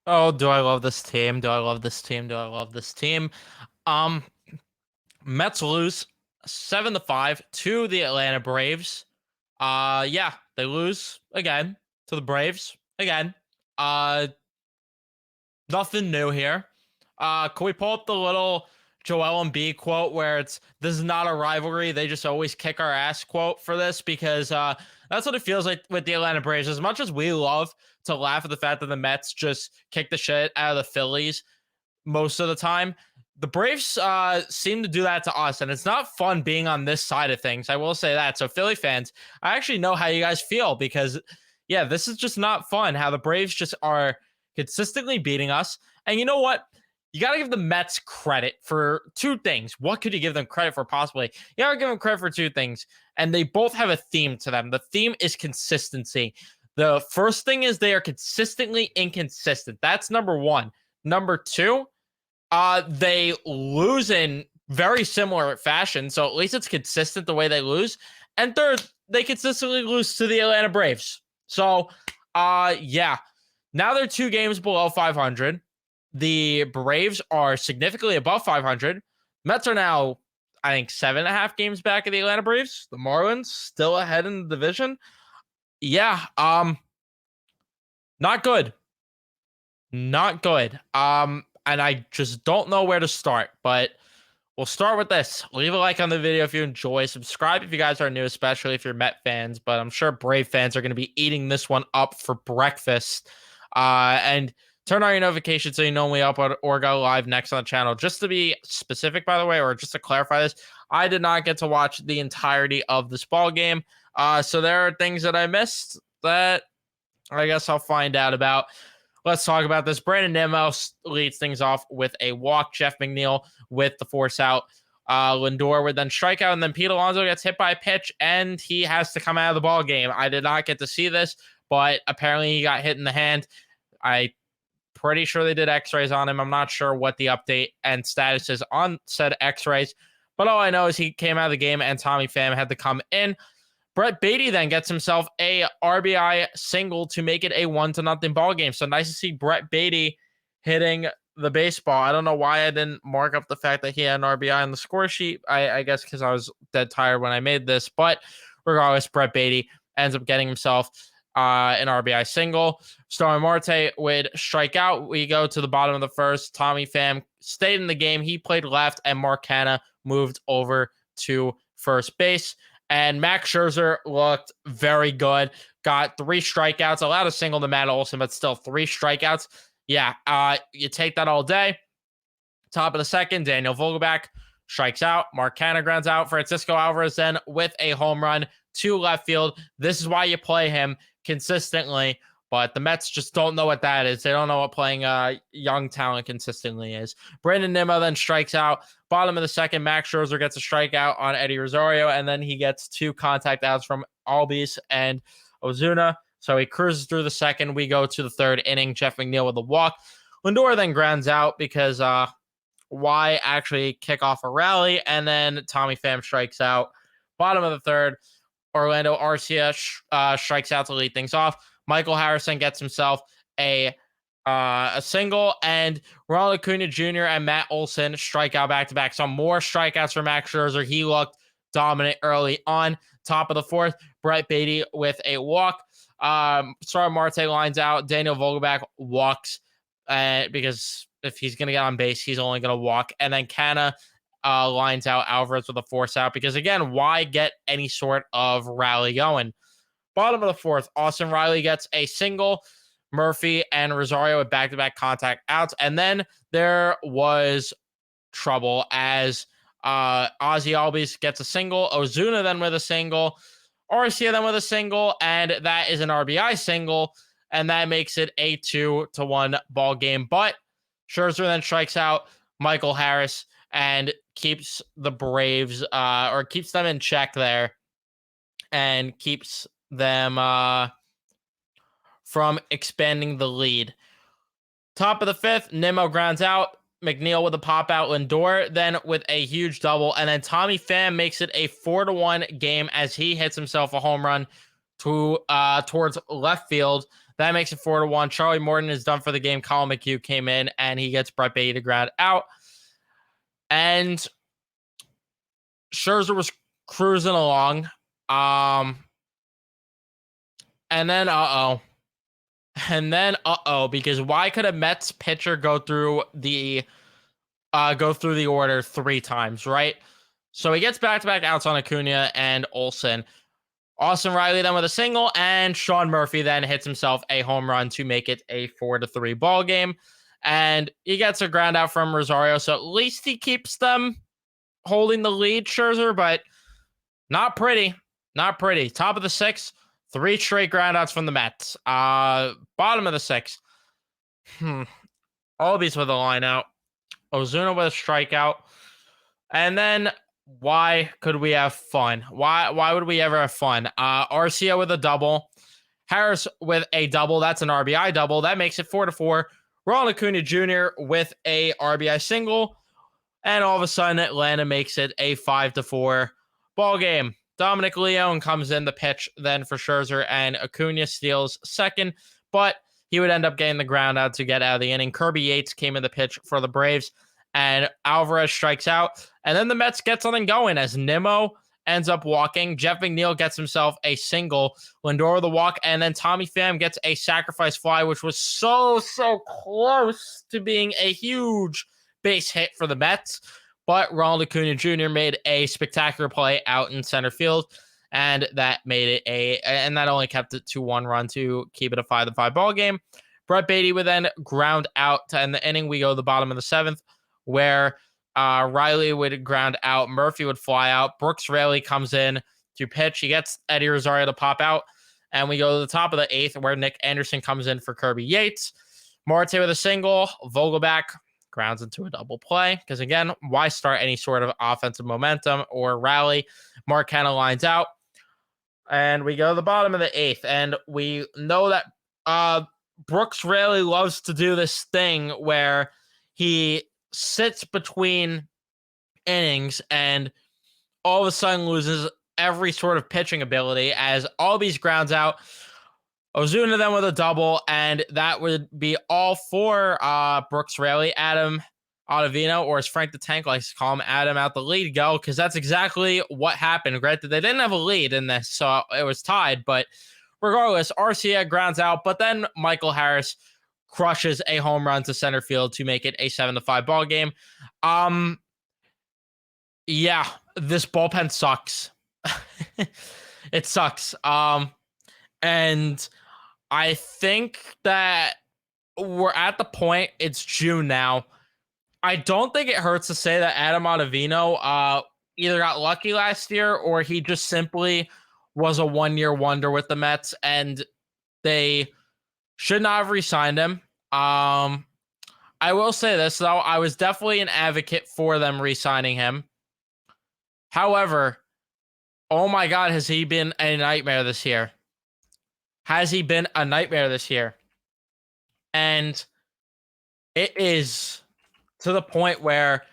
Oh, do I love this team? Do I love this team? Do I love this team? Um, Mets lose 7-5 to the Atlanta Braves. Yeah, they lose again to the Braves again. Uh, Nothing new here. Can we pull up the little Joel Embiid quote where it's "This is not a rivalry. They just always kick our ass" quote for this because that's what it feels like with the Atlanta Braves. As much as we love to laugh at the fact that the Mets just kick the shit out of the Phillies most of the time, the Braves seem to do that to us, and it's not fun being on this side of things. I will say that. So, Philly fans, I actually know how you guys feel because, yeah, this is just not fun. How the Braves just are consistently beating us, and you know what? You got to give the Mets credit for two things. What could you give them credit for possibly? You got to give them credit for two things, and they both have a theme to them. The theme is consistency. The first thing is they are consistently inconsistent. That's number one. Number two, they lose in very similar fashion, so at least it's consistent the way they lose. And third, they consistently lose to the Atlanta Braves. So, yeah, now they're 2 games below 500. The Braves are significantly above 500. Mets are now, I think, 7.5 games back of the Atlanta Braves. The Marlins still ahead in the division. Yeah, not good. Not good. And I just don't know where to start, but we'll start with this. Leave a like on the video if you enjoy. Subscribe if you guys are new, especially if you're Met fans. But I'm sure Brave fans are going to be eating this one up for breakfast. And turn on your notifications so you know when we upload or go live next on the channel. Just to be specific, by the way, or just to clarify this, I did not get to watch the entirety of this ball game. So there are things that I missed that I guess I'll find out about. Let's talk about this. Brandon Nimmo leads things off with a walk. Jeff McNeil with the force out. Lindor would then strike out, and then Pete Alonso gets hit by a pitch, and he has to come out of the ball game. I did not get to see this, but apparently he got hit in the hand. I pretty sure they did x-rays on him. I'm not sure what the update and status is on said x-rays, but all I know is he came out of the game and Tommy Pham had to come in. Brett Beatty then gets himself a RBI single to make it a 1-0 ball game. So nice to see Brett Beatty hitting the baseball. I don't know why I didn't mark up the fact that he had an RBI on the score sheet. I guess because I was dead tired when I made this. But regardless, Brett Beatty ends up getting himself an RBI single. Starling Marte would strike out. We go to the bottom of the first. Tommy Pham stayed in the game. He played left, and Mark Canha moved over to first base. And Max Scherzer looked very good. Got 3 strikeouts, allowed a single to Matt Olson, but still 3 strikeouts. Yeah, you take that all day. Top of the second, Daniel Vogelbach strikes out. Mark Canha grounds out. Francisco Alvarez then with a home run to left field. This is why you play him consistently, but the Mets just don't know what that is. They don't know what playing young talent consistently is. Brandon Nimmo then strikes out. Bottom of the second, Max Scherzer gets a strikeout on Eddie Rosario, and then he gets 2 contact outs from Albies and Ozuna. So he cruises through the second. We go to the third inning. Jeff McNeil with a walk. Lindor then grounds out because why actually kick off a rally? And then Tommy Pham strikes out. Bottom of the third, Orlando Arcia strikes out to lead things off. Michael Harrison gets himself a single, and Ronald Acuna Jr. and Matt Olson strike out back-to-back. Some more strikeouts for Max Scherzer. He looked dominant early on. Top of the fourth, Brett Beatty with a walk. Starling Marte lines out. Daniel Vogelbach walks because if he's going to get on base, he's only going to walk. And then Canha lines out Alvarez with a force out because, again, why get any sort of rally going? Bottom of the fourth, Austin Riley gets a single. Murphy and Rosario with back-to-back contact outs. And then there was trouble as Ozzy Albies gets a single. Ozuna then with a single. Arcia then with a single. And that is an RBI single. And that makes it a 2-1 ball game. But Scherzer then strikes out Michael Harris and keeps the Braves or keeps them in check there and keeps them from expanding the lead. Top of the fifth, Nimmo grounds out. McNeil with a pop out. Lindor then with a huge double. And then Tommy Pham makes it a 4-1 game as he hits himself a home run to towards left field. That makes it 4-1. Charlie Morton is done for the game. Colin McHugh came in and he gets Brett Beatty to ground out. And Scherzer was cruising along. And then because why could a Mets pitcher go through the order 3 times, right? So he gets back-to-back outs on Acuna and Olsen. Austin Riley then with a single, and Sean Murphy then hits himself a home run to make it a 4-3 ball game. And he gets a ground out from Rosario, so at least he keeps them holding the lead, Scherzer, but not pretty. Not pretty. Top of the 6th, 3 straight groundouts from the Mets. Bottom of the 6th. Albies with a line out. Ozuna with a strikeout. And then why could we have fun? Why would we ever have fun? Arcia with a double. Harris with a double. That's an RBI double. That makes it 4-4. Ronald Acuna Jr. with a RBI single. And all of a sudden, Atlanta makes it a 5-4 ball game. Dominic Leone comes in the pitch then for Scherzer, and Acuna steals second, but he would end up getting the ground out to get out of the inning. Kirby Yates came in the pitch for the Braves, and Alvarez strikes out. And then the Mets get something going as Nimmo ends up walking. Jeff McNeil gets himself a single. Lindor with a walk, and then Tommy Pham gets a sacrifice fly, which was so close to being a huge base hit for the Mets. But Ronald Acuna Jr. made a spectacular play out in center field, and that made it and that only kept it to 1 run to keep it a 5-5 ball game. Brett Beatty would then ground out to end the inning. We go to the bottom of the 7th, where Riley would ground out. Murphy would fly out. Brooks Raley comes in to pitch. He gets Eddie Rosario to pop out. And we go to the top of the 8th, where Nick Anderson comes in for Kirby Yates. Marte with a single. Vogelback grounds into a double play. Because again, why start any sort of offensive momentum or rally? Mark Hanna lines out. And we go to the bottom of the 8th. And we know that Brooks Raley loves to do this thing where he sits between innings and all of a sudden loses every sort of pitching ability as Albies grounds out. Ozuna then with a double, and that would be all for Brooks Raley. Adam Ottavino, or as Frank the Tank likes to call him, Adam out the lead go, because that's exactly what happened. Granted, they didn't have a lead in this, so it was tied, but regardless, Arcia grounds out, but then Michael Harris crushes a home run to center field to make it a 7-5 ball game. Yeah, this bullpen sucks. It sucks. And I think that we're at the point, it's June now. I don't think it hurts to say that Adam Ottavino either got lucky last year or he just simply was a one-year wonder with the Mets, and they should not have re-signed him. I will say this, though. I was definitely an advocate for them re-signing him. However, oh my God, has he been a nightmare this year? Has he been a nightmare this year? And it is to the point where,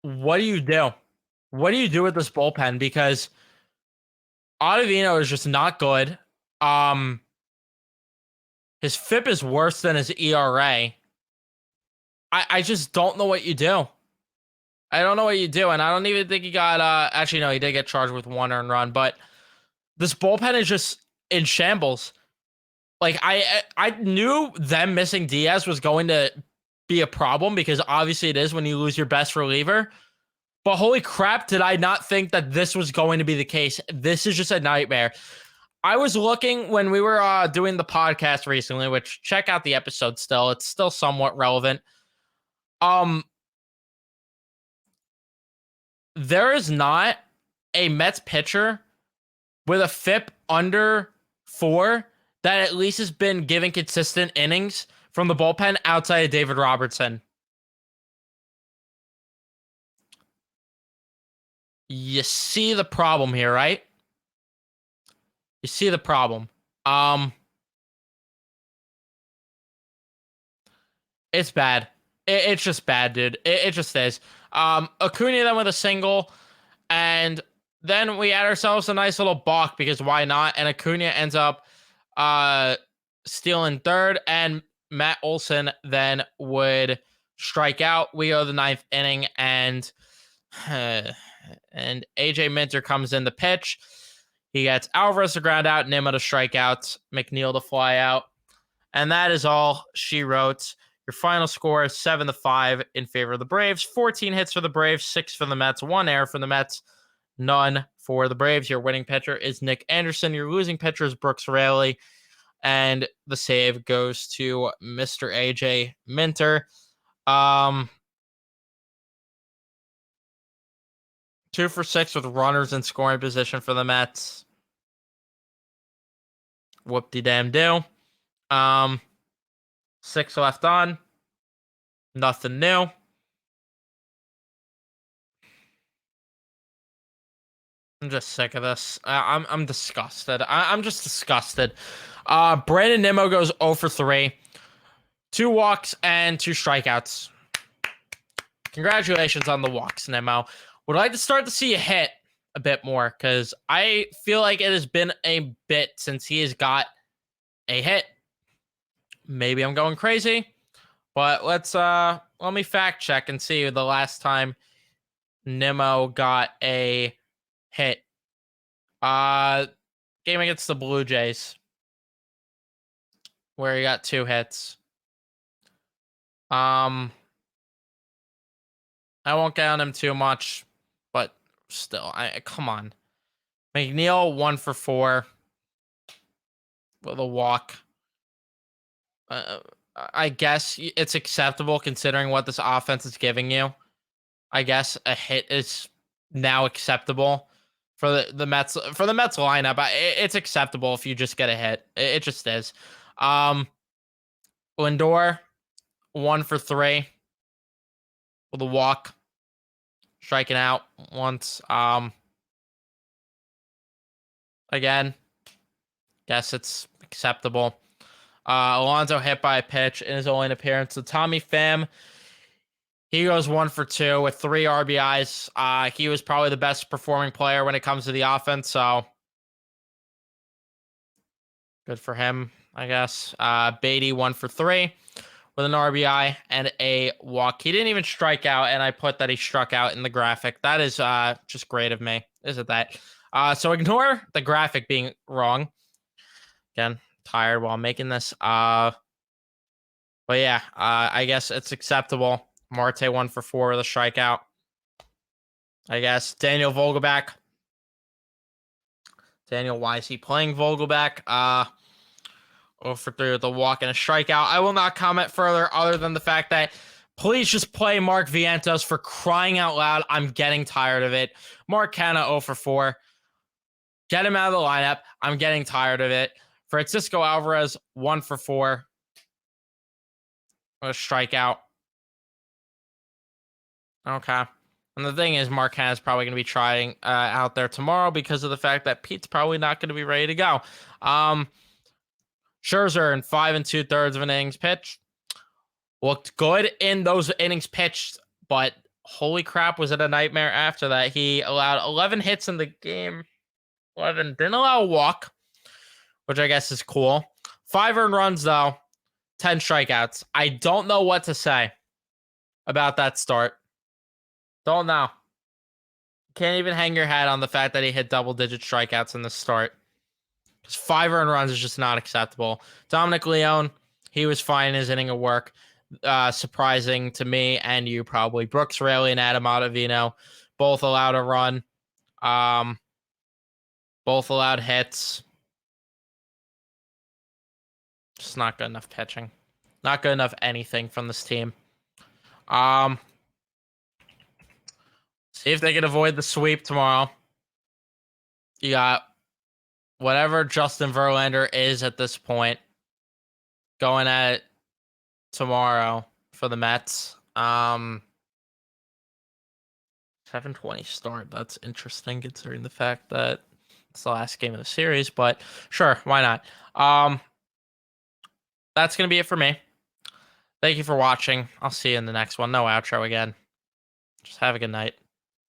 what do you do? What do you do with this bullpen? Because Ottavino is just not good. His FIP is worse than his ERA. I just don't know what you do. I don't know what you do, and I don't even think he got. Actually, no, he did get charged with 1 earned run, but this bullpen is just in shambles. Like I knew them missing Diaz was going to be a problem, because obviously it is when you lose your best reliever. But holy crap, did I not think that this was going to be the case? This is just a nightmare. I was looking when we were doing the podcast recently, which check out the episode still. It's still somewhat relevant. There is not a Mets pitcher with a FIP under 4 that at least has been giving consistent innings from the bullpen outside of David Robertson. You see the problem here, right? You see the problem. It's bad. It's just bad, dude. It just is. Acuna then with a single, and then we add ourselves a nice little balk, because why not? And Acuna ends up steal in third, and Matt Olson then would strike out. We go to the ninth inning, and AJ Minter comes in the pitch. He gets Alvarez to ground out, Nimmo to strike out, McNeil to fly out. And that is all she wrote. Your final score is 7-5 in favor of the Braves. 14 hits for the Braves, 6 for the Mets, 1 error for the Mets, none for the Braves. Your winning pitcher is Nick Anderson. Your losing pitcher is Brooks Raley. And the save goes to Mr. AJ Minter. 2 for 6 with runners in scoring position for the Mets. Whoop-de-damn-do. 6 left on. Nothing new. I'm just sick of this. I'm disgusted. I'm just disgusted. Brandon Nimmo goes 0 for 3. 2 walks and 2 strikeouts. Congratulations on the walks, Nimmo. Would like to start to see you hit a bit more, because I feel like it has been a bit since he has got a hit. Maybe I'm going crazy, but let me fact check and see the last time Nimmo got a hit. Game against the Blue Jays, where he got 2 hits. I won't get on him too much, but still, come on. McNeil 1 for 4 with a walk. I guess it's acceptable considering what this offense is giving you. I guess a hit is now acceptable for the Mets lineup. It's acceptable if you just get a hit. It just is. Lindor 1 for 3 with a walk, striking out once. Again, guess it's acceptable. Alonso hit by a pitch in his only appearance. So Tommy Pham, he goes 1 for 2 with 3 RBIs. He was probably the best performing player when it comes to the offense, so good for him, I guess. Beatty 1 for 3 with an RBI and a walk. He didn't even strike out, and I put that he struck out in the graphic. That is just great of me, isn't that? So ignore the graphic being wrong. Again, tired while making this. But yeah, I guess it's acceptable. Marte 1 for 4 with a strikeout. I guess Daniel Vogelback. Daniel, why is he playing Vogelback? 0 for 3 with a walk and a strikeout. I will not comment further other than the fact that please just play Mark Vientos, for crying out loud. I'm getting tired of it. Mark Canha 0 for 4. Get him out of the lineup. I'm getting tired of it. Francisco Alvarez 1 for 4. A strikeout. Okay. And the thing is, Mark Canha is probably going to be trying out there tomorrow because of the fact that Pete's probably not going to be ready to go. Scherzer in 5 2/3 of an innings pitched. Looked good in those innings pitched, but holy crap, was it a nightmare after that. He allowed 11 hits in the game. 11. Didn't allow a walk, which I guess is cool. 5 earned runs, though. 10 strikeouts. I don't know what to say about that start. Don't know. Can't even hang your hat on the fact that he hit double-digit strikeouts in the start. Because 5 earned runs is just not acceptable. Dominic Leone, he was fine in his inning of work. Surprising to me and you probably. Brooks Raley and Adam Ottavino both allowed a run. Both allowed hits. Just not good enough pitching. Not good enough anything from this team. See if they can avoid the sweep tomorrow. You got whatever Justin Verlander is at this point going at it tomorrow for the Mets. 7:20 start. That's interesting considering the fact that it's the last game of the series, but sure, why not? That's going to be it for me. Thank you for watching. I'll see you in the next one. No outro again. Just have a good night.